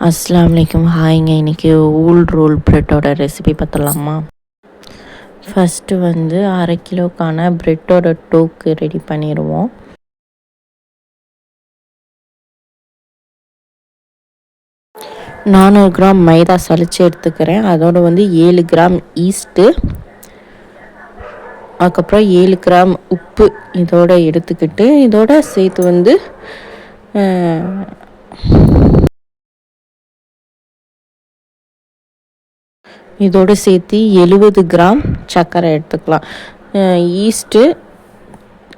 அஸ்ஸலாமு அலைக்கும். ஹாய்ங்க. இன்றைக்கி ஊல் ரோல் ப்ரெட்டோட ரெசிபி பார்த்துடலாமா? ஃபஸ்ட்டு வந்து 1/2 கிலோக்கான ப்ரெட்டோட டோக்கு ரெடி பண்ணிடுவோம். நானூறு கிராம் மைதா சலிச்சு எடுத்துக்கிறேன். அதோடு வந்து 7 கிராம் ஈஸ்ட்டு, அதுக்கப்புறம் 7 கிராம் உப்பு இதோடு எடுத்துக்கிட்டு, இதோட சேர்த்து வந்து இதோடு சேர்த்து 70 கிராம் சர்க்கரை எடுத்துக்கலாம்.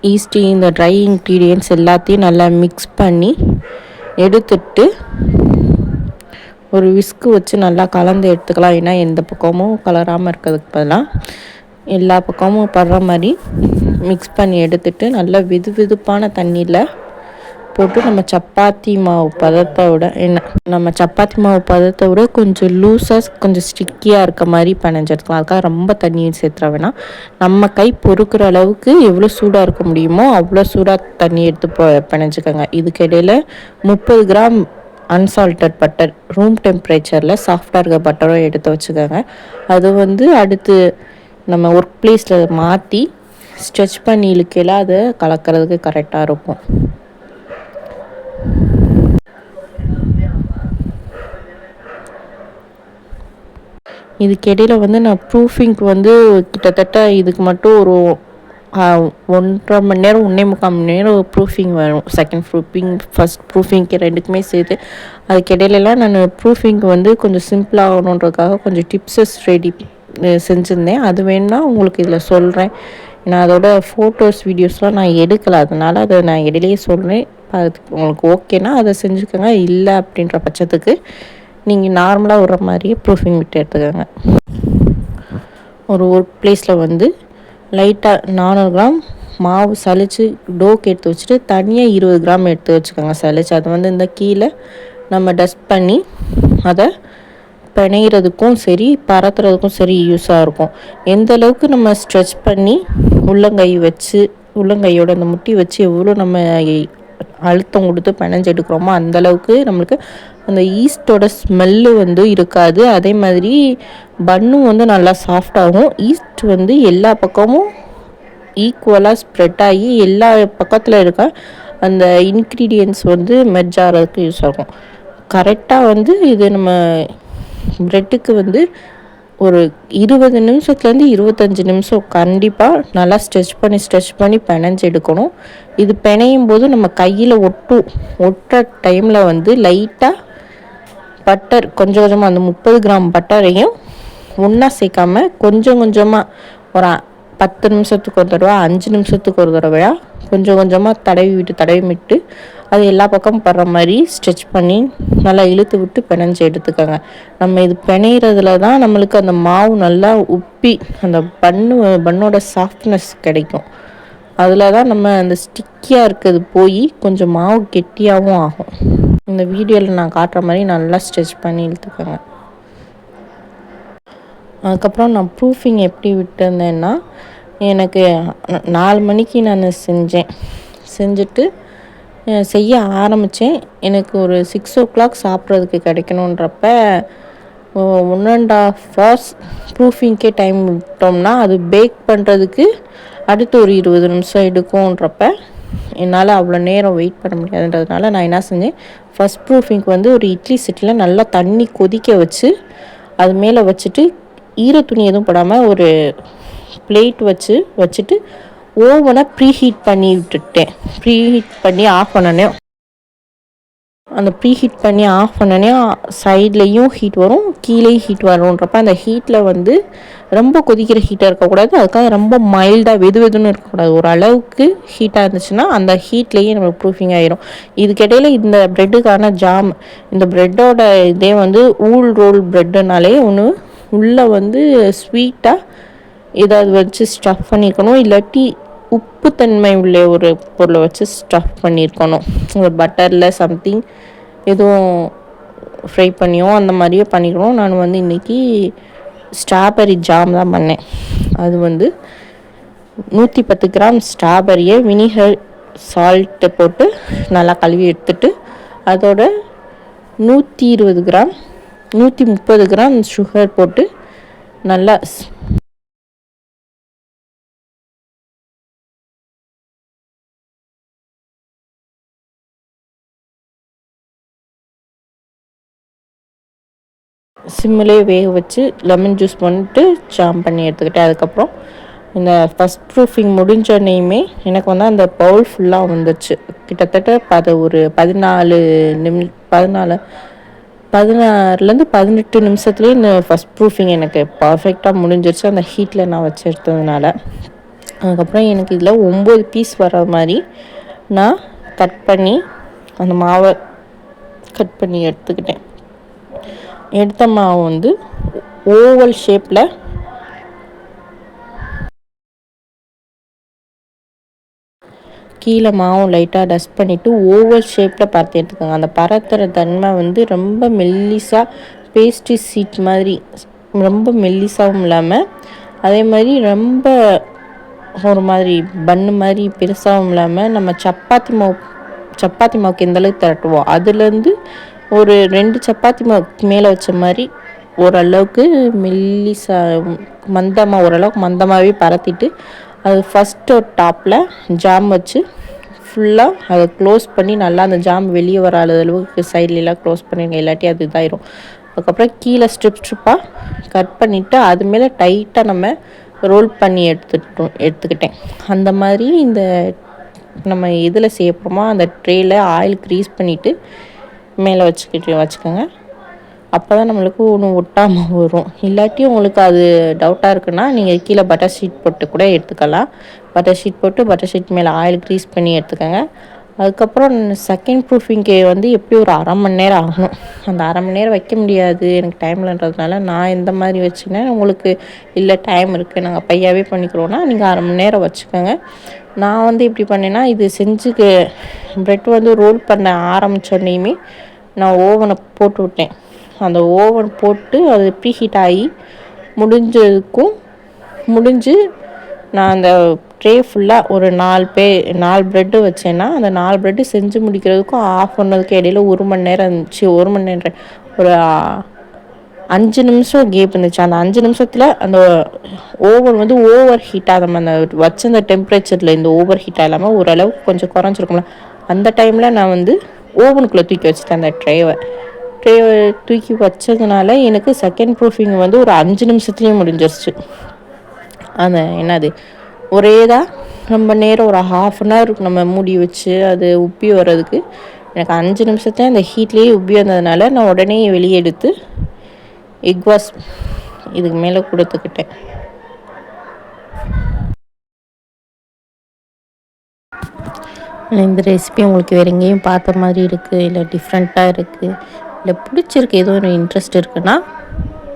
ஈஸ்ட்டு இந்த ட்ரை இன்க்ரீடியன்ட்ஸ் எல்லாத்தையும் நல்லா மிக்ஸ் பண்ணி எடுத்துட்டு ஒரு விஸ்கு வச்சு நல்லா கலந்து எடுத்துக்கலாம். ஏன்னா எந்த பக்கமும் கலராமல் இருக்கிறதுக்கு பதிலாக எல்லா பக்கமும் படுற மாதிரி மிக்ஸ் பண்ணி எடுத்துட்டு நல்லா வெதுப்பான தண்ணியில் போட்டு நம்ம சப்பாத்தி மாவு பதத்தை விட கொஞ்சம் லூஸாக கொஞ்சம் ஸ்டிக்கியாக இருக்க மாதிரி பிணைஞ்செடுக்கலாம். அதுக்காக ரொம்ப தண்ணி சேர்த்துற வேணாம். நம்ம கை பொறுக்கிற அளவுக்கு எவ்வளோ சூடாக இருக்க முடியுமோ அவ்வளோ சூடாக தண்ணி எடுத்து பிணைஞ்சிக்கோங்க. இதுக்கிடையில் 30 கிராம் அன்சால்டட் பட்டர், ரூம் டெம்பரேச்சரில் சாஃப்டாக இருக்க பட்டரும் எடுத்து வச்சுக்கோங்க. அது வந்து அடுத்து நம்ம ஒர்க் பிளேஸில் மாற்றி ஸ்ட்ரெச் பண்ணி இழுக்கையில் அதை கலக்கிறதுக்கு கரெக்டாக இருக்கும். இதுக்கிடையில் வந்து நான் ப்ரூஃபிங்க்கு வந்து கிட்டத்தட்ட இதுக்கு மட்டும் ஒரு 1.5 மணி நேரம் 1.25 மணி நேரம் ப்ரூஃபிங் வரும். செகண்ட் ப்ரூஃபிங், ஃபஸ்ட் ப்ரூஃபிங்க்கு ரெண்டுக்குமே சேர்த்து. அதுக்கிடையிலலாம் நான் ப்ரூஃபிங்க்கு வந்து கொஞ்சம் சிம்பிளாகணுன்றதுக்காக கொஞ்சம் டிப்ஸஸ் ரெடி செஞ்சுருந்தேன். அது வேணுன்னா உங்களுக்கு இதில் சொல்கிறேன். நான் அதோட ஃபோட்டோஸ் வீடியோஸ்லாம் நான் எடுக்கலை, அதனால் அதை நான் இடையிலேயே சொல்கிறேன். அது உங்களுக்கு ஓகேனா அதை செஞ்சுக்கோங்க. இல்லை அப்படின்ற பட்சத்துக்கு நீங்கள் நார்மலாக விடுற மாதிரியே ப்ரூஃபிங் விட்டு எடுத்துக்கோங்க. ஒரு ஒர்க் பிளேஸில் வந்து லைட்டாக 400 கிராம் மாவு சலித்து டோக்கு எடுத்து வச்சுட்டு தனியாக 20 கிராம் எடுத்து வச்சுக்கோங்க சலிச்சு. அது வந்து இந்த கீழே நம்ம டஸ்ட் பண்ணி அதை பிணைகிறதுக்கும் சரி பரத்துறதுக்கும் சரி யூஸாக இருக்கும். எந்த அளவுக்கு நம்ம ஸ்ட்ரெச் பண்ணி உள்ளங்கையோட அந்த முட்டி வச்சு எவ்வளோ நம்ம அழுத்தம் கொடுத்து பிணைஞ்சு எடுக்கிறோமோ அந்தளவுக்கு நம்மளுக்கு அந்த ஈஸ்டோட ஸ்மெல்லு வந்து இருக்காது. அதே மாதிரி பன்னும் வந்து நல்லா சாஃப்டாகும். ஈஸ்ட் வந்து எல்லா பக்கமும் ஈக்குவலாக ஸ்ப்ரெட் ஆகி எல்லா பக்கத்தில் இருக்க அந்த இன்க்ரீடியன்ட்ஸ் வந்து மெர்ஜ் ஆகிறதுக்கு யூஸ் ஆகும். கரெக்டாக வந்து இது நம்ம ப்ரெட்டுக்கு வந்து ஒரு 20 நிமிஷத்துலேருந்து 25 நிமிஷம் கண்டிப்பாக நல்லா ஸ்ட்ரெச் பண்ணி பிணைஞ்சு எடுக்கணும். இது பிணையும் போது நம்ம கையில் ஒட்டுற டைமில் வந்து லைட்டாக பட்டர் கொஞ்சம் கொஞ்சமாக அந்த 30 கிராம் பட்டரையும் ஒன்றா சேர்க்காமல் கொஞ்சம் கொஞ்சமாக ஒரு 10 நிமிஷத்துக்கு ஒரு தடவை 5 நிமிஷத்துக்கு ஒரு தடவையாக கொஞ்சம் கொஞ்சமாக தடவி விட்டு அது எல்லா பக்கமும் படுற மாதிரி ஸ்ட்ரெச் பண்ணி நல்லா இழுத்து விட்டு பிணைஞ்சு எடுத்துக்கோங்க. நம்ம இது பிணையிறதுல தான் நம்மளுக்கு அந்த மாவு நல்லா உப்பி அந்த பன்னோட சாஃப்ட்னஸ் கிடைக்கும். அதில் தான் நம்ம அந்த ஸ்டிக்கியாக இருக்கிறது போய் கொஞ்சம் மாவு கெட்டியாகவும் ஆகும். இந்த வீடியோவில் நான் காட்டுற மாதிரி நல்லா ஸ்ட்ரெச் பண்ணி இழுத்துக்கோங்க. அதுக்கப்புறம் நான் ப்ரூஃபிங் எப்படி விட்டுருந்தேன்னா, எனக்கு 4 மணிக்கு நான் செஞ்சுட்டு செய்ய ஆரம்பித்தேன். எனக்கு ஒரு 6 o'clock சாப்பிட்றதுக்கு கிடைக்கணுன்றப்ப 1.5 hours ப்ரூஃபிங்க்கே டைம் விட்டோம்னா அது பேக் பண்ணுறதுக்கு அடுத்து ஒரு 20 நிமிஷம் எடுக்கும்ன்றப்ப என்னால் அவ்வளோ நேரம் வெயிட் பண்ண முடியாதுன்றதுனால நான் என்ன செஞ்சேன், ஃபஸ்ட் ப்ரூஃபிங்க்கு வந்து ஒரு இட்லி சட்டியில் நல்லா தண்ணி கொதிக்க வச்சு அது மேலே வச்சுட்டு ஈரத்துணி எதுவும் போடாமல் ஒரு பிளேட் வச்சுட்டு ஓவனை ப்ரீஹீட் பண்ணி விட்டுட்டேன். ப்ரீஹீட் பண்ணி ஆஃப் பண்ணனே சைட்லேயும் ஹீட் வரும், கீழேயும் ஹீட் வரும்ன்றப்ப அந்த ஹீட்டில் வந்து ரொம்ப கொதிக்கிற ஹீட்டாக இருக்கக்கூடாது, அதுக்காக ரொம்ப மைல்டாக வெதுன்னு இருக்கக்கூடாது. ஒரு அளவுக்கு ஹீட்டாக இருந்துச்சுன்னா அந்த ஹீட்லேயே நம்மளுக்கு ப்ரூஃபிங் ஆகிரும். இதுக்கிடையில் இந்த ப்ரெட்டுக்கான இந்த ப்ரெட்டோட இதே வந்து ஊல் ரோல் ப்ரெட்டுனாலே ஒன்று உள்ளே வந்து ஸ்வீட்டாக ஏதாவது வச்சு ஸ்டஃப் பண்ணியிருக்கணும், இல்லாட்டி உப்புத்தன்மை உள்ள ஒரு பொருளை வச்சு ஸ்டஃப் பண்ணியிருக்கணும். ஒரு பட்டரில் சம்திங் எதுவும் ஃப்ரை பண்ணியோ அந்த மாதிரியே பண்ணிக்கணும். நான் வந்து இன்றைக்கி ஸ்ட்ராபெரி ஜாம் தான் பண்ணேன். அது வந்து 110 கிராம் ஸ்ட்ராபெரியை வினிகர் சால்ட்டு போட்டு நல்லா கழுவி எடுத்துட்டு அதோட 120 கிராம் 130 கிராம் சுகர் போட்டு நல்லா சிம்மிலே வேக வச்சு லெமன் ஜூஸ் பண்ணிட்டு சாம் பண்ணி எடுத்துக்கிட்டேன். அதுக்கப்புறம் இந்த ஃபஸ்ட் ப்ரூஃபிங் முடிஞ்சோடனேயுமே எனக்கு வந்து அந்த பவுல் ஃபுல்லாக வந்துச்சு. கிட்டத்தட்ட ஒரு 16லேருந்து 18 நிமிஷத்துலேயே இந்த ஃபஸ்ட் ப்ரூஃபிங் எனக்கு பர்ஃபெக்டாக முடிஞ்சிருச்சு அந்த ஹீட்டில் நான் வச்சு எடுத்ததுனால. அதுக்கப்புறம் எனக்கு இதில் 9 பீஸ் வர மாதிரி நான் கட் பண்ணி அந்த மாவை கட் பண்ணி எடுத்துக்கிட்டேன். எடுத்த மாவு வந்து ஓவல் ஷேப்பில் கீழே மாவும் லைட்டாக டஸ்ட் பண்ணிவிட்டு ஓவல் ஷேப்பில் பரத்தி எடுத்துக்கோங்க. அந்த பரத்துற தன்மை வந்து ரொம்ப மெல்லிஸாக பேஸ்ட்ரி சீட் மாதிரி ரொம்ப மெல்லிஸாகவும் இல்லாமல் அதே மாதிரி ரொம்ப ஒரு மாதிரி பன்னு மாதிரி பெருசாகவும் இல்லாமல் நம்ம சப்பாத்தி மாவுக்கு எந்தளவுக்கு திரட்டுவோம் அதுலேருந்து ஒரு 2 சப்பாத்தி மாவுக்கு மேலே வச்ச மாதிரி ஓரளவுக்கு ஓரளவுக்கு மந்தமாகவே பரத்திட்டு அது ஃபஸ்ட்டு ஒரு டாப்பில் ஜாம் வச்சு ஃபுல்லாக அதை க்ளோஸ் பண்ணி நல்லா அந்த ஜாம் வெளியே வர அளவுக்கு சைட்லலாம் க்ளோஸ் பண்ணிடுங்க, இல்லாட்டி அது இதாயிரும். அதுக்கப்புறம் கீழே ஸ்ட்ரிப்பாக கட் பண்ணிவிட்டு அது மேலே டைட்டாக நம்ம ரோல் பண்ணி எடுத்துக்கிட்டேன். அந்த மாதிரி இந்த நம்ம இதில் சேர்ப்போமா அந்த ட்ரேயில் ஆயில் க்ரீஸ் பண்ணிவிட்டு மேலே வச்சுக்கோங்க. அப்போ தான் நம்மளுக்கு ஒன்றும் ஒட்டாமல் வரும். இல்லாட்டி உங்களுக்கு அது டவுட்டாக இருக்குன்னா நீங்கள் கீழே பட்டர் ஷீட் போட்டு கூட எடுத்துக்கலாம். பட்டர் ஷீட் மேலே ஆயில் க்ரீஸ் பண்ணி எடுத்துக்கோங்க. அதுக்கப்புறம் செகண்ட் ப்ரூஃபிங்க்கு வந்து எப்படி ஒரு 1/2 மணி நேரம் ஆகணும். அந்த 1/2 மணி நேரம் வைக்க முடியாது எனக்கு டைம்லன்றதுனால நான் இந்த மாதிரி வச்சுக்கினேன். உங்களுக்கு இல்லை டைம் இருக்குது நாங்கள் பையாவே பண்ணிக்கிறோன்னா நீங்கள் 1/2 மணி நேரம் வச்சுக்கோங்க. நான் வந்து இப்படி பண்ணேன்னா இது ப்ரெட் வந்து ரோல் பண்ண ஆரம்பித்தோடனேயுமே நான் ஓவனை போட்டு விட்டேன். அந்த ஓவன் போட்டு அது ப்ரீஹீட் ஆகி முடிஞ்சு நான் அந்த ட்ரே ஃபுல்லாக ஒரு 4 ப்ரெட்டு வச்சேன்னா அந்த 4 ப்ரெட்டு செஞ்சு முடிக்கிறதுக்கும் ஆஃப் பண்ணதுக்கு இடையில 1 மணி நேரம் இருந்துச்சு. 1 மணி நேரம் ஒரு 5 நிமிஷம் கேப் இருந்துச்சு. அந்த 5 நிமிஷத்தில் அந்த ஓவன் வந்து ஓவர் ஹீட் ஆகாமல் அந்த வச்ச அந்த டெம்பரேச்சரில் இந்த ஓவர் ஹீட் ஆகாமல் ஓரளவுக்கு கொஞ்சம் குறைஞ்சிருக்கும்ல அந்த டைமில் நான் வந்து ஓவனுக்குள்ளே தூக்கி வச்சுட்டேன். அந்த ட்ரேவை தூக்கி வச்சதுனால எனக்கு செகண்ட் ப்ரூஃபிங் வந்து ஒரு 5 நிமிஷத்துலேயும் முடிஞ்சிருச்சு. அந்த என்னது ஒரே தான் ரொம்ப நேரம் ஒரு 1/2 அன் ஹவர் நம்ம மூடி வச்சு அது உப்பி வர்றதுக்கு எனக்கு 5 நிமிஷத்துல அந்த ஹீட்லேயே உப்பி வந்ததுனால நான் உடனே வெளியே எடுத்து எக்வாஸ் இதுக்கு மேலே கொடுத்துக்கிட்டேன். இந்த ரெசிபி உங்களுக்கு வேறு எங்கேயும் பார்த்த மாதிரி இருக்குது இல்லை டிஃப்ரெண்ட்டாக இருக்குது இல்லை பிடிச்சிருக்கு ஏதோ ஒரு இன்ட்ரெஸ்ட் இருக்குன்னா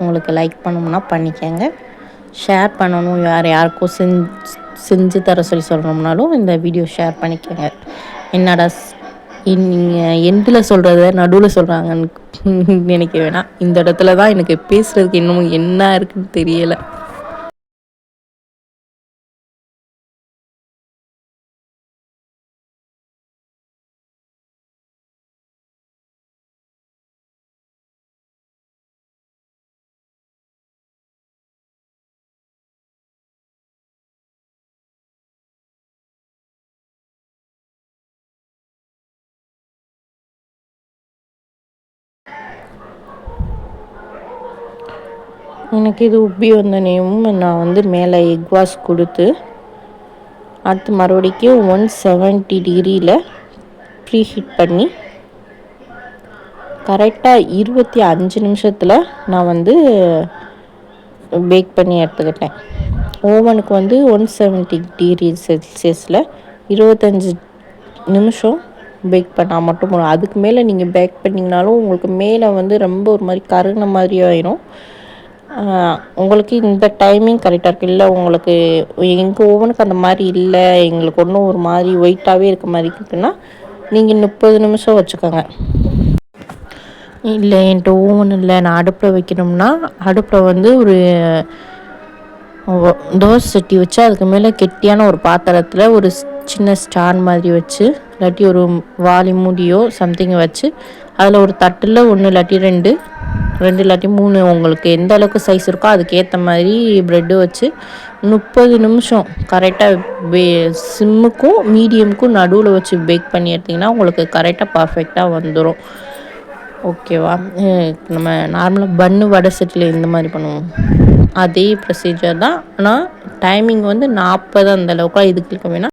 உங்களுக்கு லைக் பண்ணணும்னா பண்ணிக்கங்க. ஷேர் பண்ணணும் யாருக்கும் செஞ்சு தர சொல்லணும்னாலும் இந்த வீடியோ ஷேர் பண்ணிக்கோங்க. என்னடா நீங்கள் எண்டில் சொல்கிறத நடுவில் சொல்கிறாங்கன்னு நினைக்க வேணாம். இந்த இடத்துல தான் எனக்கு பேசுகிறதுக்கு இன்னும் என்ன இருக்குன்னு தெரியலை. எனக்கு இது உப்பி வந்தனையும் நான் வந்து மேலே எக் வாஷ் கொடுத்து அடுத்து மறுபடிக்கும் 170 டிகிரியில் ப்ரீஹீட் பண்ணி கரெக்டாக 25 நிமிஷத்தில் நான் வந்து பேக் பண்ணி எடுத்துக்கிட்டேன். ஓவனுக்கு வந்து 170 டிகிரி செல்சியஸில் 25 நிமிஷம் பேக் பண்ணால் மட்டும் போதும். அதுக்கு மேலே நீங்கள் பேக் பண்ணிங்கனாலும் உங்களுக்கு மேலே வந்து ரொம்ப ஒரு மாதிரி கருகின மாதிரி ஆயிடும். உங்களுக்கு இந்த டைமிங் கரெக்டாக இருக்குது. இல்லை உங்களுக்கு எங்கள் ஓவனுக்கு அந்த மாதிரி இல்லை எங்களுக்கு ஒன்றும் ஒரு மாதிரி ஒயிட்டாகவே இருக்க மாதிரி இருக்குன்னா நீங்கள் 30 நிமிஷம் வச்சுக்கோங்க. இல்லை என்கிட்ட ஓவன் இல்லை நான் அடுப்பில் வைக்கணும்னா அடுப்பில் வந்து ஒரு தோசை சட்டி வச்சு அதுக்கு மேலே கெட்டியான ஒரு பாத்திரத்தில் ஒரு சின்ன ஸ்டாண்ட் மாதிரி வச்சு இல்லாட்டி ஒரு வாளி மூடியோ சம்திங் வச்சு அதில் ஒரு தட்டில் 1 இல்லாட்டி 2 இல்லாட்டி 3 உங்களுக்கு எந்த அளவுக்கு சைஸ் இருக்கோ அதுக்கேற்ற மாதிரி ப்ரெட்டு வச்சு 30 நிமிஷம் கரெக்டாக சிம்முக்கும் மீடியமுக்கும் நடுவில் வச்சு பேக் பண்ணி எடுத்திங்கன்னா உங்களுக்கு கரெக்டாக பர்ஃபெக்டாக வந்துடும். ஓகேவா? நம்ம நார்மலாக பன்னு வடை செட்டில் இந்த மாதிரி பண்ணுவோம் அதே ப்ரொசீஜர் தான். ஆனால் டைமிங் வந்து 40 அந்த அளவுக்குலாம் இதுக்கு வேணால்